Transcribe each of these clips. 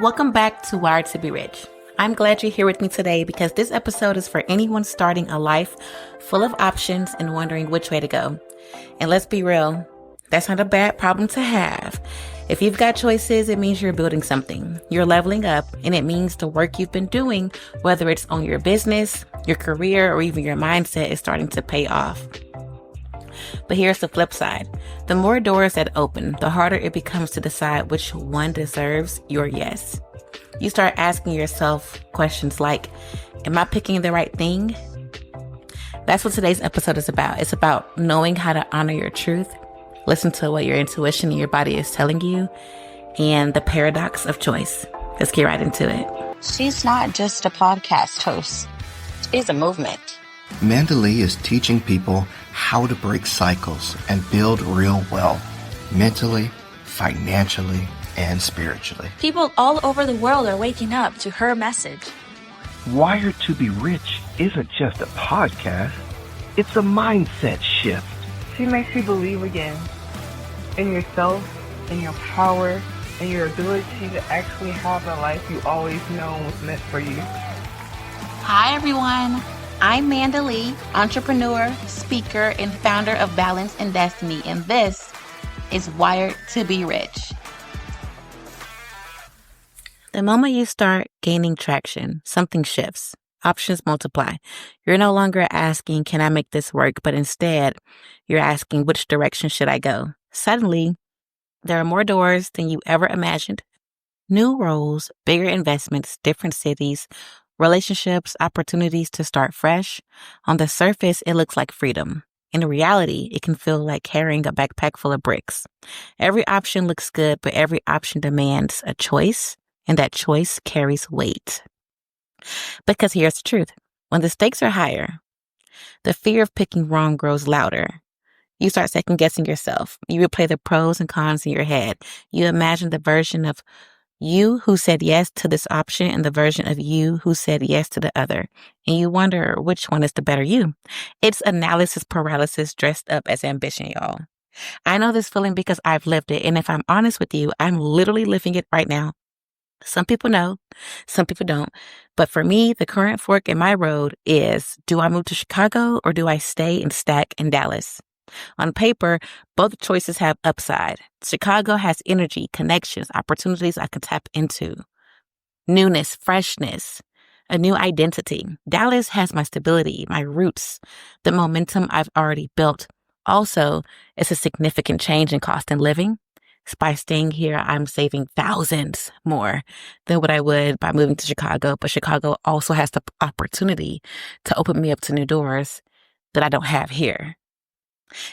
Welcome back to Wired to Be Rich. I'm glad you're here with me today because this episode is for anyone starting a life full of options and wondering which way to go. And let's be real, that's not a bad problem to have. If you've got choices, it means you're building something. You're leveling up, and it means the work you've been doing, whether it's on your business, your career, or even your mindset, is starting to pay off. But here's the flip side. The more doors that open, the harder it becomes to decide which one deserves your yes. You start asking yourself questions like, am I picking the right thing? That's what today's episode is about. It's about knowing how to honor your truth, listen to what your intuition and your body is telling you, and the paradox of choice. Let's get right into it. She's not just a podcast host. She's a movement. Manda Lea is teaching people how to break cycles and build real wealth, mentally, financially, and spiritually. People all over the world are waking up to her message. Wired to Be Rich isn't just a podcast, it's a mindset shift. She makes you believe again in yourself, in your power, and your ability to actually have the life you always known was meant for you. Hi, everyone. I'm Manda Lea, entrepreneur, speaker, and founder of Balance and Destiny, and this is Wired to Be Rich. The moment you start gaining traction, something shifts. Options multiply. You're no longer asking, can I make this work? But instead, you're asking, which direction should I go? Suddenly, there are more doors than you ever imagined. New roles, bigger investments, different cities, relationships, opportunities to start fresh. On the surface, it looks like freedom. In reality, it can feel like carrying a backpack full of bricks. Every option looks good, but every option demands a choice, and that choice carries weight. Because here's the truth. When the stakes are higher, the fear of picking wrong grows louder. You start second-guessing yourself. You replay the pros and cons in your head. You imagine the version of you who said yes to this option and the version of you who said yes to the other. And you wonder which one is the better you. It's analysis paralysis dressed up as ambition, y'all. I know this feeling because I've lived it. And if I'm honest with you, I'm literally living it right now. Some people know, some people don't. But for me, the current fork in my road is, do I move to Chicago or do I stay and stack in Dallas? On paper, both choices have upside. Chicago has energy, connections, opportunities I can tap into. Newness, freshness, a new identity. Dallas has my stability, my roots, the momentum I've already built. Also, it's a significant change in cost of living. By staying here, I'm saving thousands more than what I would by moving to Chicago. But Chicago also has the opportunity to open me up to new doors that I don't have here.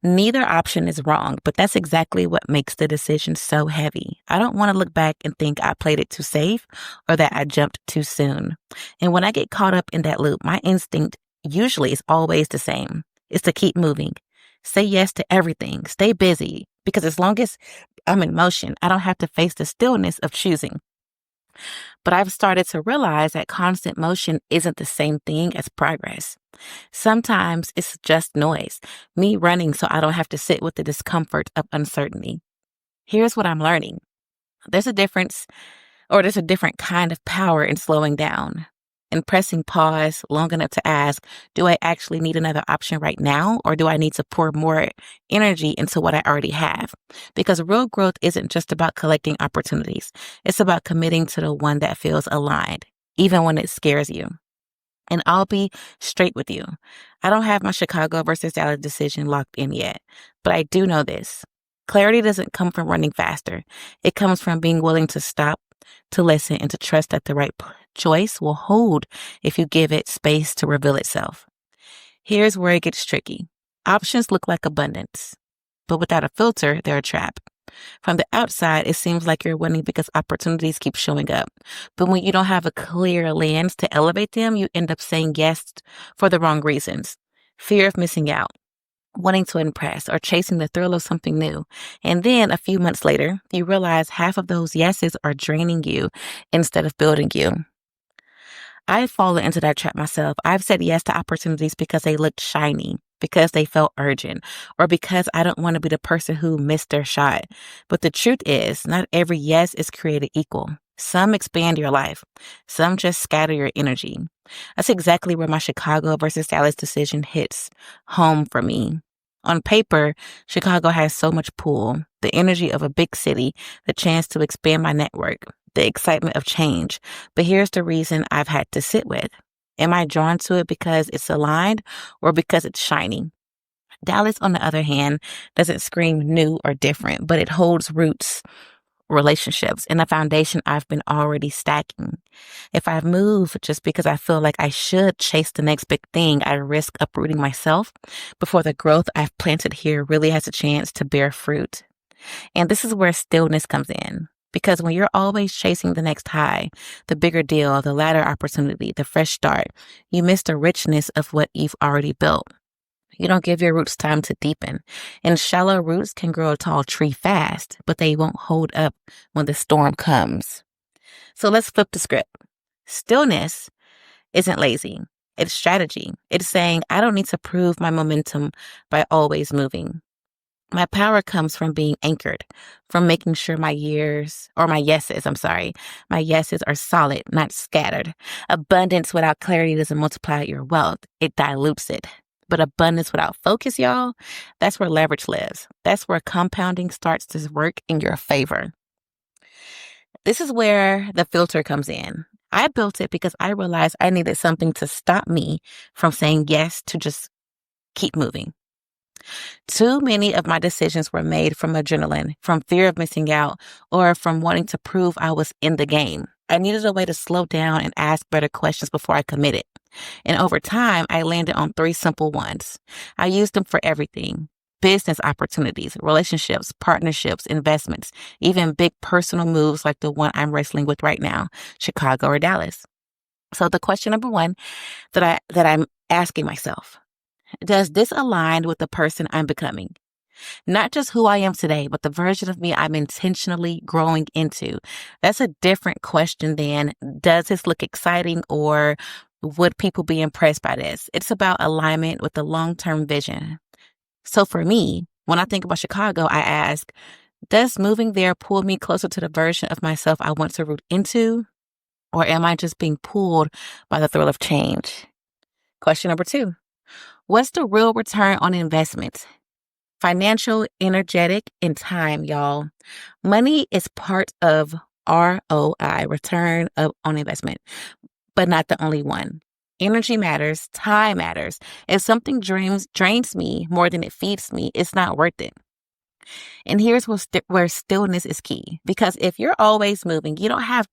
Neither option is wrong, but that's exactly what makes the decision so heavy. I don't want to look back and think I played it too safe or that I jumped too soon. And when I get caught up in that loop, my instinct usually is always the same. It's to keep moving. Say yes to everything. Stay busy. Because as long as I'm in motion, I don't have to face the stillness of choosing. But I've started to realize that constant motion isn't the same thing as progress. Sometimes it's just noise, me running so I don't have to sit with the discomfort of uncertainty. Here's what I'm learning. There's a different kind of power in slowing down and pressing pause long enough to ask, do I actually need another option right now, or do I need to pour more energy into what I already have? Because real growth isn't just about collecting opportunities. It's about committing to the one that feels aligned, even when it scares you. And I'll be straight with you. I don't have my Chicago versus Dallas decision locked in yet, but I do know this. Clarity doesn't come from running faster. It comes from being willing to stop, to listen, and to trust that the right choice will hold if you give it space to reveal itself. Here's where it gets tricky. Options look like abundance, but without a filter, they're a trap. From the outside, it seems like you're winning because opportunities keep showing up. But when you don't have a clear lens to elevate them, you end up saying yes for the wrong reasons. Fear of missing out, wanting to impress, or chasing the thrill of something new. And then a few months later, you realize half of those yeses are draining you instead of building you. I've fallen into that trap myself. I've said yes to opportunities because they looked shiny, because they felt urgent, or because I don't want to be the person who missed their shot. But the truth is, not every yes is created equal. Some expand your life. Some just scatter your energy. That's exactly where my Chicago versus Dallas decision hits home for me. On paper, Chicago has so much pull, the energy of a big city, the chance to expand my network, the excitement of change. But here's the reason I've had to sit with. Am I drawn to it because it's aligned or because it's shiny? Dallas, on the other hand, doesn't scream new or different, but it holds roots, relationships, and a foundation I've been already stacking. If I move just because I feel like I should chase the next big thing, I risk uprooting myself before the growth I've planted here really has a chance to bear fruit. And this is where stillness comes in. Because when you're always chasing the next high, the bigger deal, the latter opportunity, the fresh start, you miss the richness of what you've already built. You don't give your roots time to deepen. And shallow roots can grow a tall tree fast, but they won't hold up when the storm comes. So let's flip the script. Stillness isn't lazy. It's strategy. It's saying, I don't need to prove my momentum by always moving. My power comes from being anchored, from making sure my yeses are solid, not scattered. Abundance without clarity doesn't multiply your wealth. It dilutes it. But abundance without focus, y'all, that's where leverage lives. That's where compounding starts to work in your favor. This is where the filter comes in. I built it because I realized I needed something to stop me from saying yes to just keep moving. Too many of my decisions were made from adrenaline, from fear of missing out, or from wanting to prove I was in the game. I needed a way to slow down and ask better questions before I committed. And over time, I landed on 3 simple ones. I used them for everything: business opportunities, relationships, partnerships, investments, even big personal moves like the one I'm wrestling with right now, Chicago or Dallas. So the question number 1 that I'm asking myself, does this align with the person I'm becoming? Not just who I am today, but the version of me I'm intentionally growing into. That's a different question than, does this look exciting, or would people be impressed by this? It's about alignment with the long-term vision. So for me, when I think about Chicago, I ask, does moving there pull me closer to the version of myself I want to root into? Or am I just being pulled by the thrill of change? Question number 2. What's the real return on investment? Financial, energetic, and time, y'all. Money is part of ROI, on investment, but not the only one. Energy matters. Time matters. If something drains me more than it feeds me, it's not worth it. And here's where stillness is key. Because if you're always moving, you don't have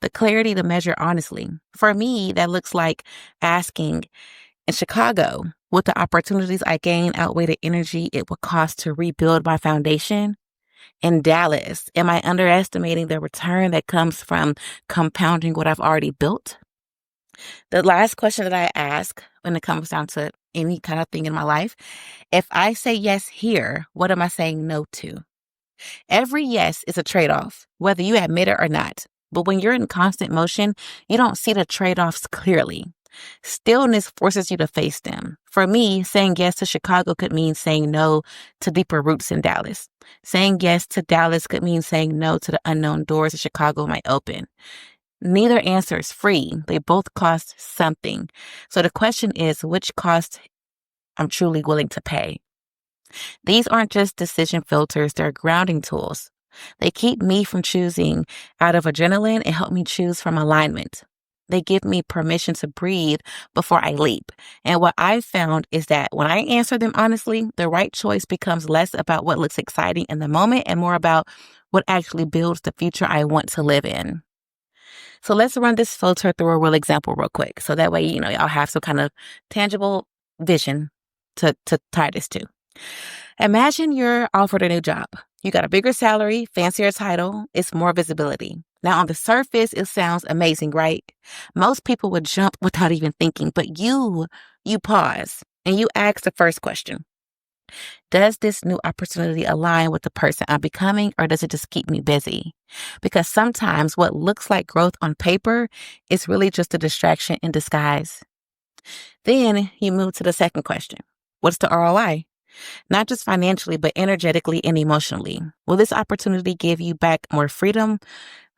the clarity to measure honestly. For me, that looks like asking, in Chicago, would the opportunities I gain outweigh the energy it would cost to rebuild my foundation? In Dallas, am I underestimating the return that comes from compounding what I've already built? The last question that I ask when it comes down to any kind of thing in my life, if I say yes here, what am I saying no to? Every yes is a trade-off, whether you admit it or not. But when you're in constant motion, you don't see the trade-offs clearly. Stillness forces you to face them. For me, saying yes to Chicago could mean saying no to deeper roots in Dallas. Saying yes to Dallas could mean saying no to the unknown doors that Chicago might open. Neither answer is free. They both cost something. So the question is, which cost I'm truly willing to pay? These aren't just decision filters, they're grounding tools. They keep me from choosing out of adrenaline and help me choose from alignment. They give me permission to breathe before I leap. And what I've found is that when I answer them honestly, the right choice becomes less about what looks exciting in the moment and more about what actually builds the future I want to live in. So let's run this filter through a real example real quick. So that way, y'all have some kind of tangible vision to tie this to. Imagine you're offered a new job. You got a bigger salary, fancier title, it's more visibility. Now, on the surface, it sounds amazing, right? Most people would jump without even thinking, but you pause and you ask the first question. Does this new opportunity align with the person I'm becoming, or does it just keep me busy? Because sometimes what looks like growth on paper is really just a distraction in disguise. Then you move to the second question. What's the ROI? Not just financially, but energetically and emotionally. Will this opportunity give you back more freedom,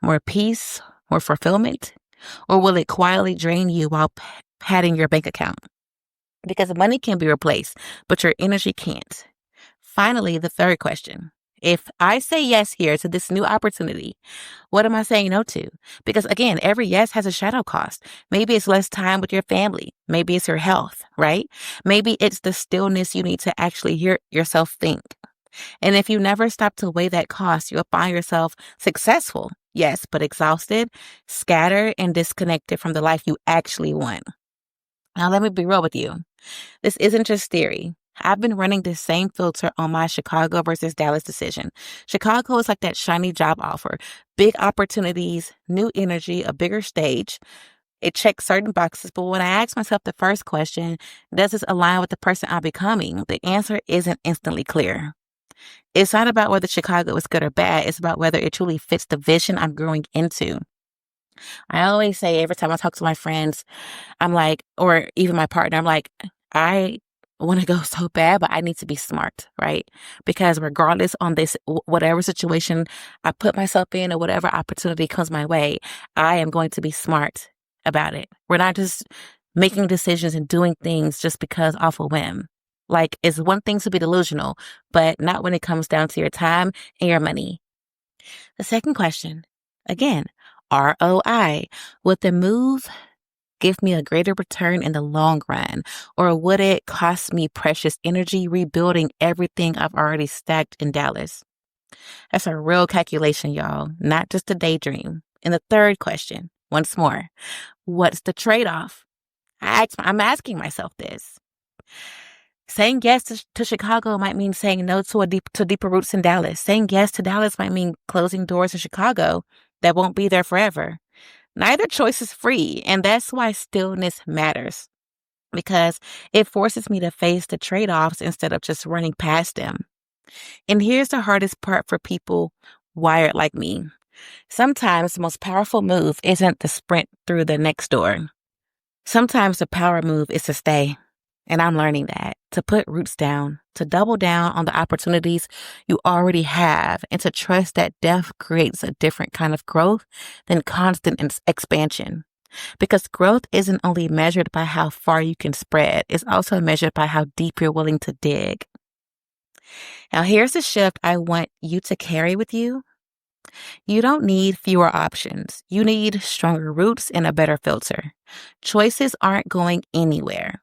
more peace, more fulfillment? Or will it quietly drain you while padding your bank account? Because money can be replaced, but your energy can't. Finally, the third question. If I say yes here to this new opportunity, what am I saying no to? Because again, every yes has a shadow cost. Maybe it's less time with your family. Maybe it's your health, right? Maybe it's the stillness you need to actually hear yourself think. And if you never stop to weigh that cost, you'll find yourself successful, yes, but exhausted, scattered, and disconnected from the life you actually want. Now, let me be real with you. This isn't just theory. I've been running this same filter on my Chicago versus Dallas decision. Chicago is like that shiny job offer, big opportunities, new energy, a bigger stage. It checks certain boxes, but when I ask myself the first question, does this align with the person I'm becoming? The answer isn't instantly clear. It's not about whether Chicago is good or bad. It's about whether it truly fits the vision I'm growing into. I always say every time I talk to my friends, I'm like, or even my partner, I'm like, I want to go so bad, but I need to be smart, right? Because regardless on this, whatever situation I put myself in or whatever opportunity comes my way, I am going to be smart about it. We're not just making decisions and doing things just because off a whim. Like, it's one thing to be delusional, but not when it comes down to your time and your money. The second question, again, ROI. Would the move give me a greater return in the long run? Or would it cost me precious energy rebuilding everything I've already stacked in Dallas? That's a real calculation, y'all, not just a daydream. And the third question, once more, what's the trade-off? I'm asking myself this. Saying yes to Chicago might mean saying no to deeper roots in Dallas. Saying yes to Dallas might mean closing doors in Chicago that won't be there forever. Neither choice is free, and that's why stillness matters, because it forces me to face the trade-offs instead of just running past them. And here's the hardest part for people wired like me. Sometimes the most powerful move isn't the sprint through the next door. Sometimes the power move is to stay. And I'm learning that, to put roots down, to double down on the opportunities you already have, and to trust that depth creates a different kind of growth than constant expansion. Because growth isn't only measured by how far you can spread, it's also measured by how deep you're willing to dig. Now, here's the shift I want you to carry with you. You don't need fewer options. You need stronger roots and a better filter. Choices aren't going anywhere.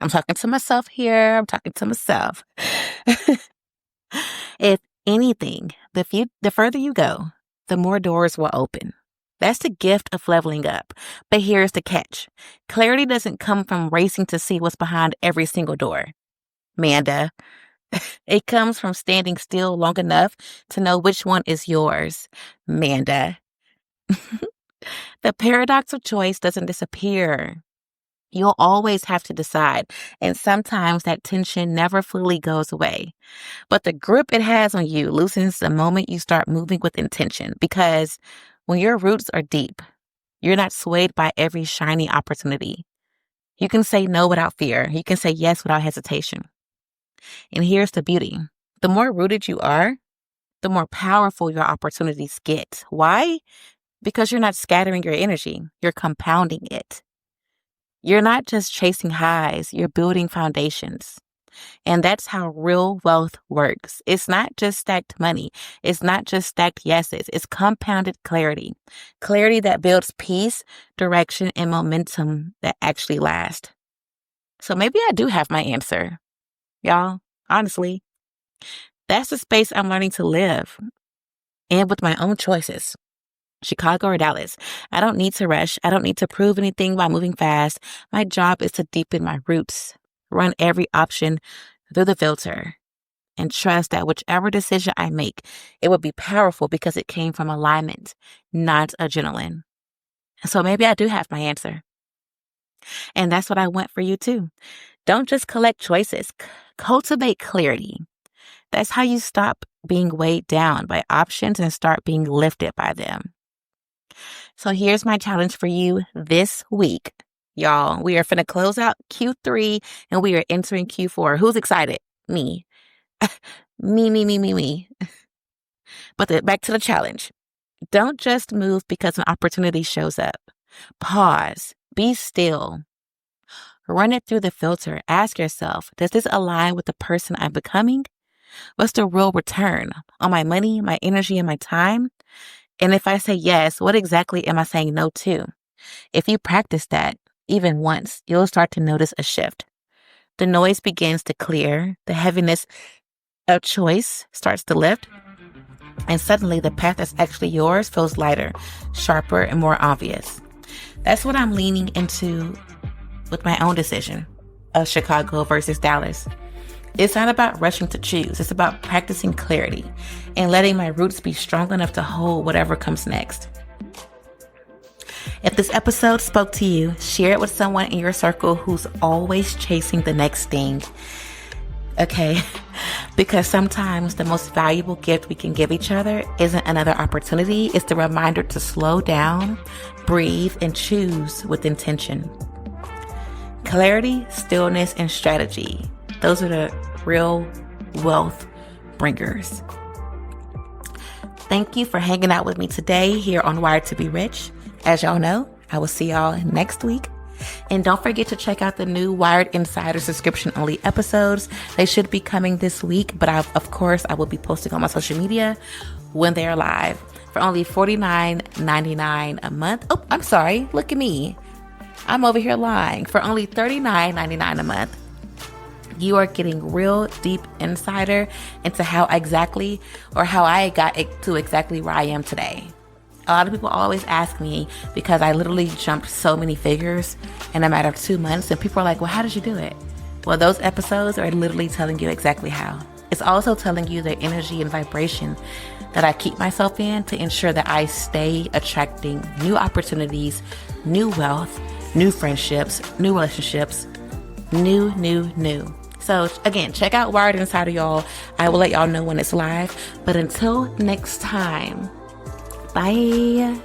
I'm talking to myself here. I'm talking to myself. If anything, the further you go, the more doors will open. That's the gift of leveling up. But here's the catch. Clarity doesn't come from racing to see what's behind every single door. Manda. It comes from standing still long enough to know which one is yours. Manda. The paradox of choice doesn't disappear. You'll always have to decide, and sometimes that tension never fully goes away. But the grip it has on you loosens the moment you start moving with intention, because when your roots are deep, you're not swayed by every shiny opportunity. You can say no without fear. You can say yes without hesitation. And here's the beauty. The more rooted you are, the more powerful your opportunities get. Why? Because you're not scattering your energy. You're compounding it. You're not just chasing highs, you're building foundations. And that's how real wealth works. It's not just stacked money. It's not just stacked yeses. It's compounded clarity. Clarity that builds peace, direction, and momentum that actually last. So maybe I do have my answer. Y'all, honestly, that's the space I'm learning to live. And with my own choices. Chicago or Dallas. I don't need to rush. I don't need to prove anything by moving fast. My job is to deepen my roots, run every option through the filter, and trust that whichever decision I make, it will be powerful because it came from alignment, not adrenaline. So maybe I do have my answer. And that's what I want for you too. Don't just collect choices. Cultivate clarity. That's how you stop being weighed down by options and start being lifted by them. So here's my challenge for you this week. Y'all, we are finna close out Q3 and we are entering Q4. Who's excited? Me. Me. But back to the challenge. Don't just move because an opportunity shows up. Pause. Be still. Run it through the filter. Ask yourself, does this align with the person I'm becoming? What's the real return on my money, my energy, and my time? And if I say yes, what exactly am I saying no to? If you practice that even once, you'll start to notice a shift. The noise begins to clear. The heaviness of choice starts to lift. And suddenly the path that's actually yours feels lighter, sharper, and more obvious. That's what I'm leaning into with my own decision of Chicago versus Dallas. It's not about rushing to choose. It's about practicing clarity and letting my roots be strong enough to hold whatever comes next. If this episode spoke to you, share it with someone in your circle who's always chasing the next thing. Okay? Because sometimes the most valuable gift we can give each other isn't another opportunity. It's the reminder to slow down, breathe, and choose with intention. Clarity, stillness, and strategy. Those are the real wealth bringers. Thank you for hanging out with me today here on Wired to be Rich. As y'all know, I will see y'all next week. And don't forget to check out the new Wired Insider subscription-only episodes. They should be coming this week, but of course, I will be posting on my social media when they are live for only $49.99 a month. Oh, I'm sorry. Look at me. I'm over here lying. For only $39.99 a month, you are getting real deep insider into how I got to exactly where I am today. A lot of people always ask me because I literally jumped so many figures in a matter of 2 months. And people are like, well, how did you do it? Well, those episodes are literally telling you exactly how. It's also telling you the energy and vibration that I keep myself in to ensure that I stay attracting new opportunities, new wealth, new friendships, new relationships, new. So again, check out Wired Insider, y'all. I will let y'all know when it's live. But until next time, bye.